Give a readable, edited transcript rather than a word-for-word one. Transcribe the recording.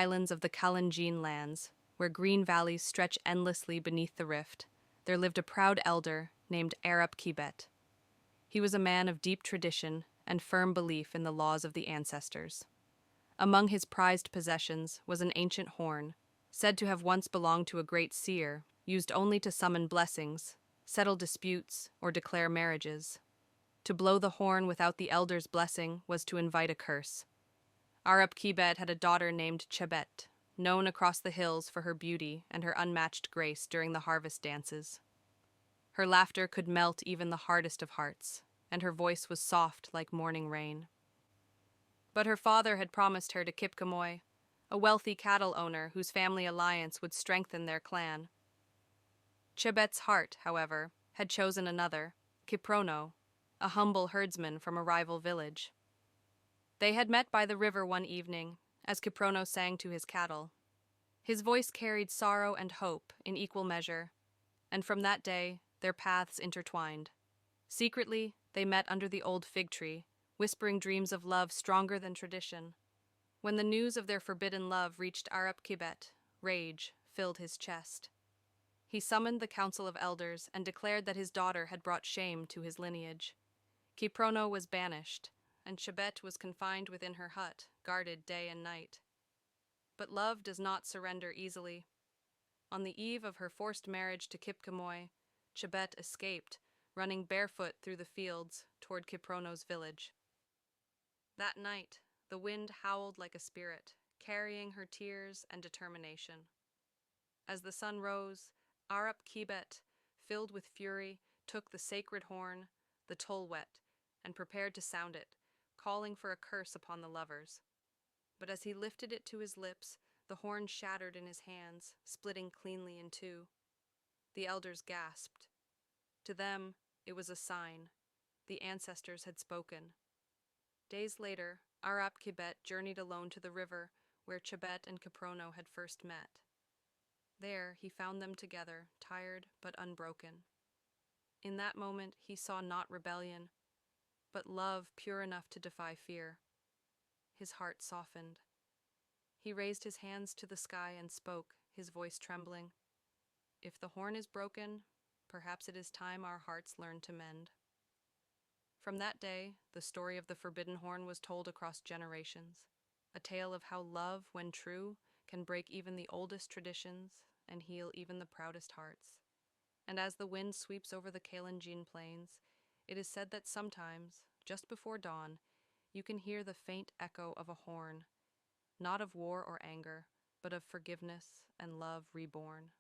Islands of the Kalenjin lands, where green valleys stretch endlessly beneath the rift, there lived a proud elder named Arab Kibet. He was a man of deep tradition and firm belief in the laws of the ancestors. Among his prized possessions was an ancient horn, said to have once belonged to a great seer, used only to summon blessings, settle disputes, or declare marriages. To blow the horn without the elder's blessing was to invite a curse. Arab Kibet had a daughter named Chebet, known across the hills for her beauty and her unmatched grace during the harvest dances. Her laughter could melt even the hardest of hearts, and her voice was soft like morning rain. But her father had promised her to Kipkamoy, a wealthy cattle owner whose family alliance would strengthen their clan. Chebet's heart, however, had chosen another, Kiprono, a humble herdsman from a rival village. They had met by the river one evening, as Kiprono sang to his cattle. His voice carried sorrow and hope in equal measure, and from that day their paths intertwined. Secretly, they met under the old fig tree, whispering dreams of love stronger than tradition. When the news of their forbidden love reached Arab Kibet, rage filled his chest. He summoned the council of elders and declared that his daughter had brought shame to his lineage. Kiprono was banished, and Chebet was confined within her hut, guarded day and night. But love does not surrender easily. On the eve of her forced marriage to Kipkamoy, Chebet escaped, running barefoot through the fields toward Kiprono's village. That night, the wind howled like a spirit, carrying her tears and determination. As the sun rose, Arab Kibet, filled with fury, took the sacred horn, the Tolwet, and prepared to sound it, calling for a curse upon the lovers. But as he lifted it to his lips, the horn shattered in his hands, splitting cleanly in two. The elders gasped. To them, it was a sign. The ancestors had spoken. Days later, Arab Kibet journeyed alone to the river where Chebet and Kiprono had first met. There, he found them together, tired but unbroken. In that moment, he saw not rebellion, but love pure enough to defy fear. His heart softened. He raised his hands to the sky and spoke, his voice trembling. If the horn is broken, perhaps it is time our hearts learned to mend. From that day, the story of the Forbidden Horn was told across generations, a tale of how love, when true, can break even the oldest traditions and heal even the proudest hearts. And as the wind sweeps over the Kalenjin plains, it is said that sometimes, just before dawn, you can hear the faint echo of a horn, not of war or anger, but of forgiveness and love reborn.